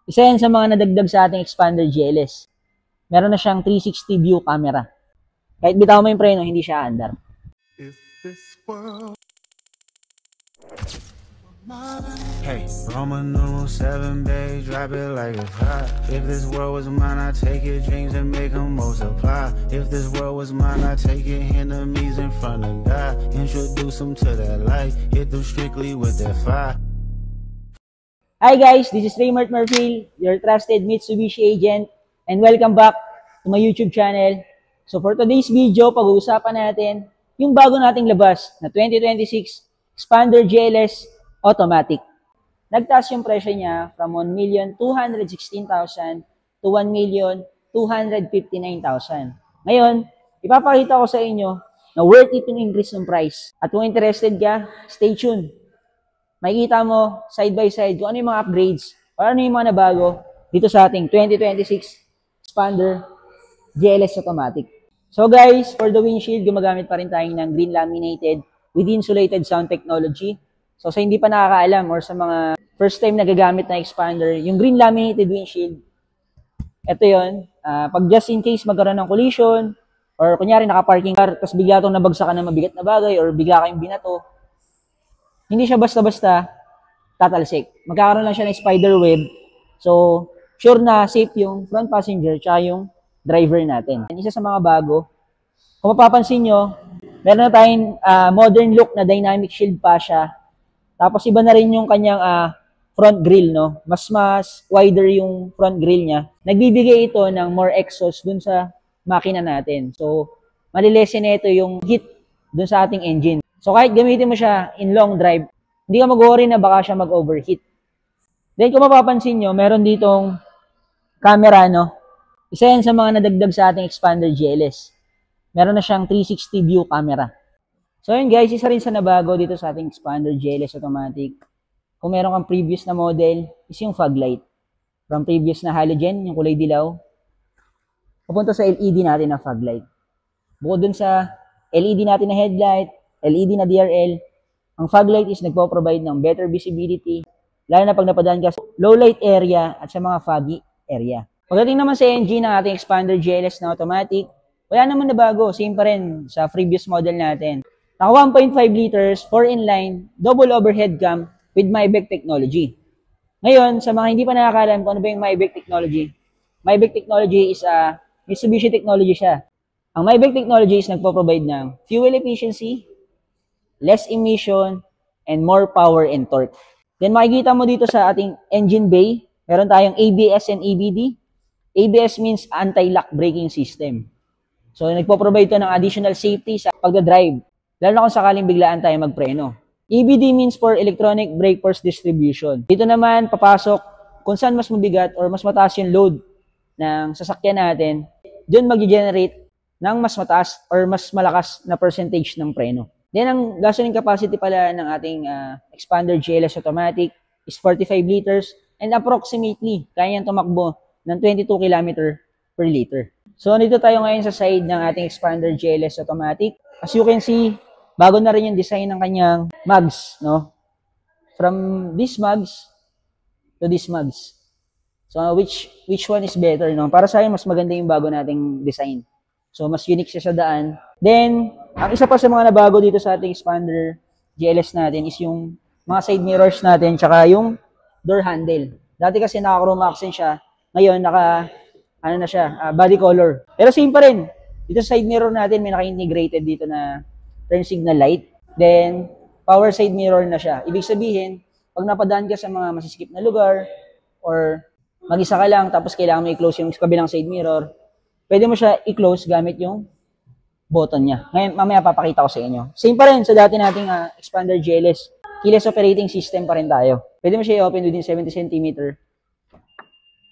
Isa yan sa mga nadagdag sa ating Expander GLS. Meron na siyang 360 view camera. Kahit bitaw mo yung preno, hindi siya aandar. Hey, Roman numeral 7, babe, drop it like it's hot. If this world was mine, I'd take your dreams and make them multiply. If this world was mine, I'd take your enemies in front of God. Introduce them to that light, hit them strictly with that fire. Hi guys, this is Raymart Murphy, your trusted Mitsubishi agent, and welcome back to my YouTube channel. So for today's video, pag-uusapan natin yung bago nating labas na 2026 Expander GLS Automatic. Nagtaas yung presyo niya from 1,216,000 to 1,259,000. Ngayon, ipapakita ko sa inyo na worth it yung increase ng price. At kung interested ka, stay tuned. Makikita mo side by side kung ano yung mga upgrades o ano yung mga nabago dito sa ating 2026 Expander GLS Automatic. So guys, for the windshield, gumagamit pa rin tayo ng green laminated with insulated sound technology. So sa hindi pa nakakaalam or sa mga first time nagagamit na expander, yung green laminated windshield, ito yun. Pag just in case magkaroon ng collision or kunyari naka-parking car tapos bigla itong nabagsakan ng mabigat na bagay or bigla kayong binato, hindi siya basta-basta tatalsik. Magkakaroon lang siya ng spider web. So, sure na safe yung front passenger tsaka yung driver natin. Isa sa mga bago, kung mapapansin nyo, meron na tayong modern look na dynamic shield pa siya. Tapos iba na rin yung kanyang front grille, no? Mas wider yung front grille niya. Nagbibigay ito ng more exhaust dun sa makina natin. So, malilesen na ito yung heat dun sa ating engine. So, kahit gamitin mo siya in long drive, hindi ka mag-worry na baka siya mag-overheat. Then, kung mapapansin nyo, meron ditong camera, no? Isa yan sa mga nadagdag sa ating Expander GLS. Meron na siyang 360 view camera. So yun guys, isa rin sa nabago dito sa ating Expander GLS Automatic. Kung meron kang previous na model, is yung fog light. From previous na halogen, yung kulay dilaw, papunta sa LED natin na fog light. Bukod dun sa LED natin na headlight, LED na DRL, ang fog light is nagpo-provide ng better visibility, lalo na pag napadaan ka sa low light area at sa mga foggy area. Pagdating naman sa engine ng ating Expander GLS na automatic, wala naman na bago, same pa rin sa previous model natin. Naka 1.5 liters, 4 inline, double overhead cam with Maybach technology. Ngayon, sa mga hindi pa nakakalam kung ano ba yung Maybach technology, Maybach technology is Mitsubishi technology siya. Ang Maybach technology is nagpo-provide ng fuel efficiency, less emission, and more power and torque. Then makikita mo dito sa ating engine bay, meron tayong ABS and ABD. ABS means anti-lock braking system. So, nagpo-provide ito ng additional safety sa pagdadrive, lalo na kung sakaling biglaan tayo magpreno. EBD means for electronic brake force distribution. Dito naman, papasok kung saan mas mabigat or mas mataas yung load ng sasakyan natin, doon mag-generate ng mas mataas or mas malakas na percentage ng preno. Then, ang gasoline capacity pala ng ating Expander GLS Automatic is 45 liters and approximately kaya niyang tumakbo ng 22 km per liter. So, nandito tayo ngayon sa side ng ating Expander GLS Automatic. As you can see, bago na rin yung design ng kanyang mags, no? From these mags to these mags. So, which one is better, no? Para sa akin, mas maganda yung bago nating design. So, mas unique siya sa daan. Then, ang isa pa sa mga nabago dito sa ating Expander GLS natin is yung mga side mirrors natin, tsaka yung door handle. Dati kasi naka-chrome accent siya. Ngayon, body color. Pero same pa rin. Dito sa side mirror natin, may naka-integrated dito na turn signal light. Then, power side mirror na siya. Ibig sabihin, pag napadaan ka sa mga masiskip na lugar, or mag-isa ka lang, tapos kailangan mo i-close yung kabilang side mirror, pwede mo siya i-close gamit yung button niya. Ngayon, mamaya papakita ko sa inyo. Same pa rin sa dati nating Expander GLS. Keyless operating system pa rin tayo. Pwede mo siya i-open within 70 cm.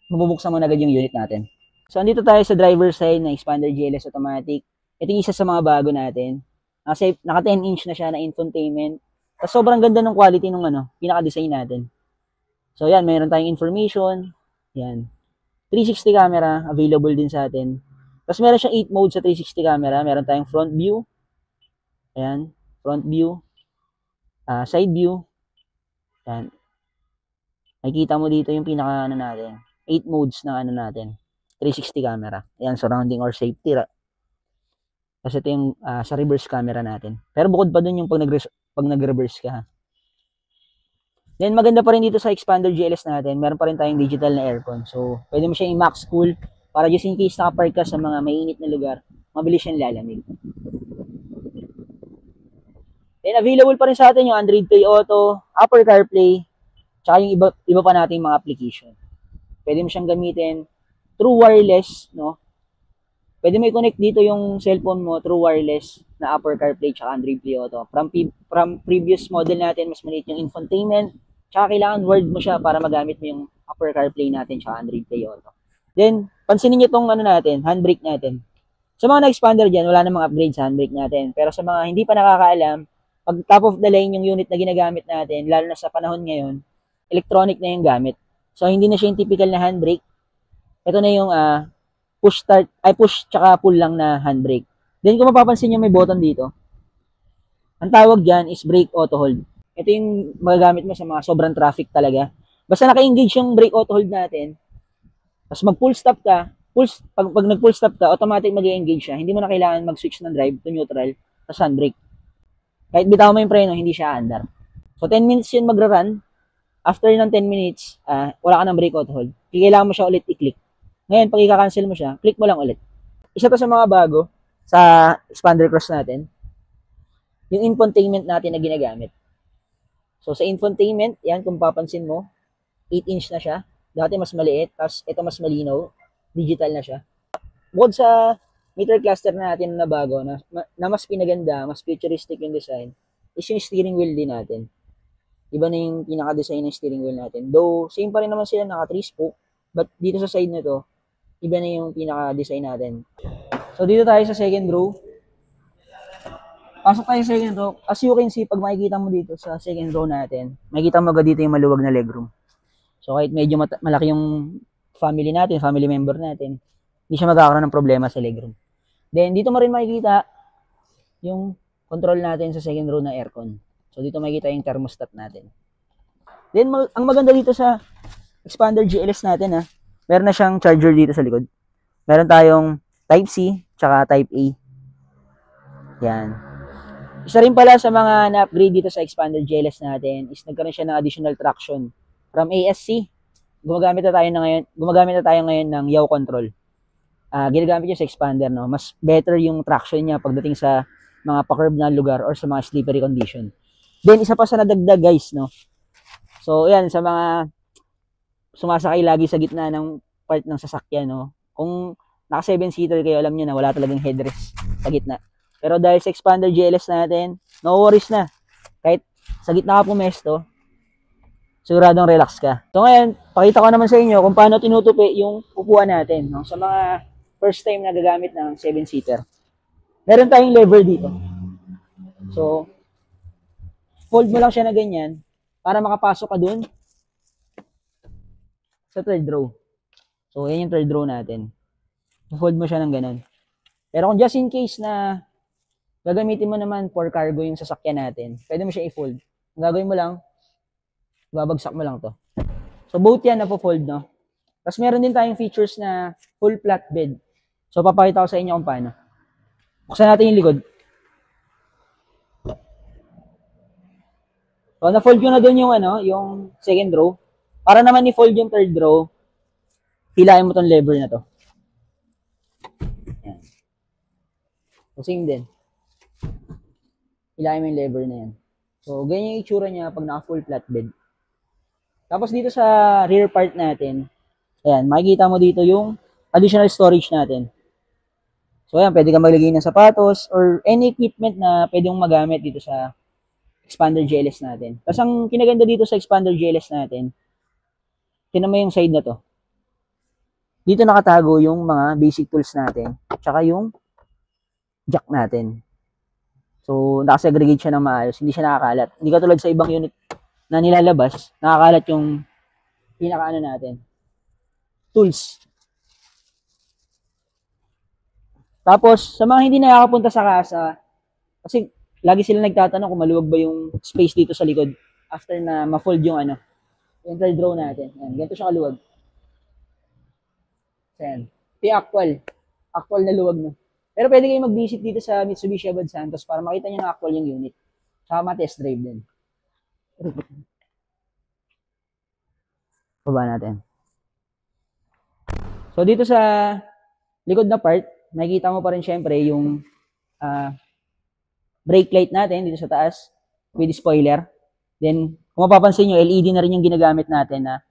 Mabubuksan mo na agad yung unit natin. So, andito tayo sa driver side ng Expander GLS Automatic. Ito yung isa sa mga bago natin. Kasi naka 10 inch na siya na infotainment. Tapos sobrang ganda ng quality ng pinaka-design natin. So, yan, mayroon tayong information. Yan. 360 camera, available din sa atin. Tapos meron siyang 8 mode sa 360 camera. Meron tayong front view. Ayan, front view. Side view. Yan. Makikita mo dito yung pinaka ano natin, 8 modes ng ano natin, 360 camera. Ayan, surrounding or safety. Kasi ito yung sa reverse camera natin. Pero bukod pa dun yung pag nag-reverse ka. Ha? Then maganda pa rin dito sa expander GLS natin, meron pa rin tayong digital na aircon. So, pwede mo siyang i-max cool para just in case nakapark ka sa mga mainit na lugar, mabilis siyang lalamig. Then available pa rin sa atin yung Android Play Auto, Apple CarPlay, tsaka yung iba pa nating mga application. Pwede mo siyang gamitin through wireless, no? Pwede mo i-connect dito yung cellphone mo through wireless na Apple CarPlay tsaka Android Play Auto. From previous model natin, mas maliit yung infotainment, tsaka kailangan word mo siya para magamit mo yung Apple CarPlay natin tsaka Android Play Auto. Then, pansinin nyo itong handbrake natin. Sa mga na-expander dyan, wala namang upgrade sa handbrake natin. Pero sa mga hindi pa nakakaalam, pag top of the line yung unit na ginagamit natin, lalo na sa panahon ngayon, electronic na yung gamit. So, hindi na siya yung typical na handbrake. Ito na yung push tsaka pull lang na handbrake. Then kung mapapansin nyo may button dito, ang tawag dyan is brake auto hold. Ito yung magagamit mo sa mga sobrang traffic talaga. Basta naka-engage yung brake auto hold natin, tapos mag-pull stop ka, pag nag-pull stop ka, automatic mag-engage siya. Hindi mo na kailangan mag-switch ng drive to neutral, tapos handbrake. Kahit bitaw mo yung preno, hindi siya andar. So 10 minutes yun magra-run. After ng 10 minutes, wala ka ng brake auto hold. Kailangan mo siya ulit i-click. Ngayon, pag i-cancel mo siya, click mo lang ulit. Isa to sa mga bago sa expander cross natin, yung infotainment natin na ginagamit. So, sa infotainment, yan, kung papansin mo, 8-inch na siya. Dati mas maliit, tapos ito mas malinaw. Digital na siya. Bukod sa meter cluster natin na bago, na mas pinaganda, mas futuristic yung design, is yung steering wheel din natin. Iba na yung pinaka-design ng steering wheel natin. Though, same pa rin naman sila, naka 3-spoke, but dito sa side nito, iba na yung pinaka-design natin. So, dito tayo sa second row. Pasok tayo sa second row. As you can see, pag makikita mo dito sa second row natin, makikita mo agad dito yung maluwag na legroom. So, kahit medyo malaki yung family natin, family member natin, hindi siya magkakaroon ng problema sa legroom. Then, dito mo rin makikita yung control natin sa second row na aircon. So, dito makikita yung thermostat natin. Then, ang maganda dito sa expander GLS natin, meron na siyang charger dito sa likod. Meron tayong Type-C, tsaka Type-A. Yan. Isa rin pala sa mga na-upgrade dito sa expander GLS natin is nagkaroon siya ng additional traction. From ASC, gumagamit na tayo ngayon ng yaw control. Ginagamit niya sa expander, no? Mas better yung traction niya pagdating sa mga pa-curve na lugar or sa mga slippery condition. Then, isa pa sa nadagdag, guys, no? So, yan, sa mga sumasakay lagi sa gitna ng part ng sasakyan, no? Kung naka 7-seater kayo, alam nyo na wala talagang headrest sa gitna. Pero dahil sa expander GLS natin, no worries na. Kahit sa gitna ka pumesto, siguradong relax ka. So ngayon, pakita ko naman sa inyo kung paano tinutupi yung upuan natin, no? Sa mga first time na gagamit ng 7-seater. Meron tayong lever dito. So, fold mo lang siya na ganyan para makapasok ka dun sa third row. So, yan yung third row natin. Fold mo siya ng ganun. Pero kung just in case na gagamitin mo naman for cargo yung sasakyan natin, pwede mo siya i-fold. Ang gagawin mo lang, babagsak mo lang to. So, both yan na-fold, no? Tapos meron din tayong features na full flat bed. So, papakita ko sa inyo kung paano. Buksan natin yung likod. So, na-fold ko na dun yung, yung second row. Para naman i-fold yung third row, hilahin mo tong lever na to. Yan. So, same din. Hilahin mo yung lever na yan. So, ganyan yung itsura niya pag naka-full flat bed. Tapos dito sa rear part natin, ayan, makikita mo dito yung additional storage natin. So, ayan, pwede ka maglagay ng sapatos or any equipment na pwede mong magamit dito sa expander GLS natin. Tapos ang kinaganda dito sa expander GLS natin, tingnan mo yung side na to. Dito nakatago yung mga basic tools natin, tsaka yung jack natin. So, nakasegregate siya ng maayos, hindi siya nakakalat. Hindi katulad sa ibang unit na nilalabas, nakakalat yung pinaka natin. Tools. Tapos, sa mga hindi nakakapunta sa casa, kasi lagi sila nagtatanong kung maluwag ba yung space dito sa likod after na ma-fold yung Central draw natin. Yan, ganito siya kaluwag. Yan. Ito yung actual. Actual na luwag no. Pero pwede kayong mag-visit dito sa Mitsubishi Abad Santos para makita nyo na actual yung unit. Saka ma-test drive din. Baba natin. So dito sa likod na part, makikita mo pa rin syempre yung brake light natin dito sa taas with spoiler. Then, kung mapapansin nyo, LED na rin yung ginagamit natin na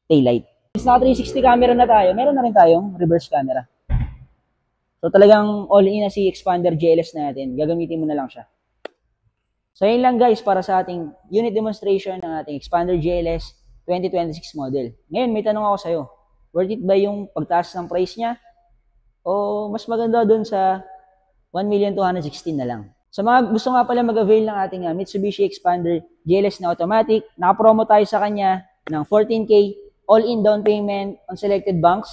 tail light. Since naka 360 camera na tayo, meron na rin tayong reverse camera. So talagang all-in na si Xpander GLS natin. Gagamitin mo na lang siya. So yun lang guys para sa ating unit demonstration ng ating Xpander GLS 2026 model. Ngayon may tanong ako sa'yo. Worth it ba yung pagtaas ng price niya? O mas maganda dun sa 1,216,000 na lang? Sa mga gusto nga pala mag-avail ng ating Mitsubishi Xpander GLS na automatic, nakapromo tayo sa kanya ng 14K all-in down payment on selected banks.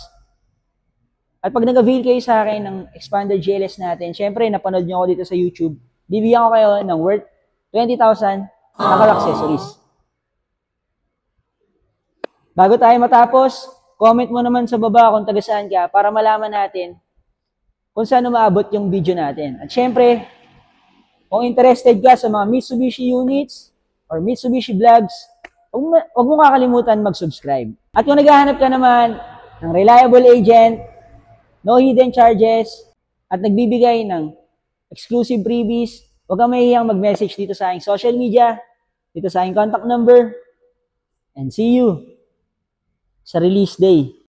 At pag nag-avail kayo sa akin ng Xpander GLS natin, syempre napanood nyo ako dito sa YouTube, bibigyan ko kayo ng worth 20,000 na car accessories. Bago tayo matapos, comment mo naman sa baba kung taga saan ka para malaman natin kung saan umaabot yung video natin. At syempre, kung interested ka sa mga Mitsubishi units or Mitsubishi vlogs, huwag mo kakalimutan mag-subscribe. At kung naghahanap ka naman ng reliable agent, no hidden charges, at nagbibigay ng exclusive freebies, huwag kang mahihiyang mag-message dito sa aking social media, dito sa aking contact number, and see you sa release day.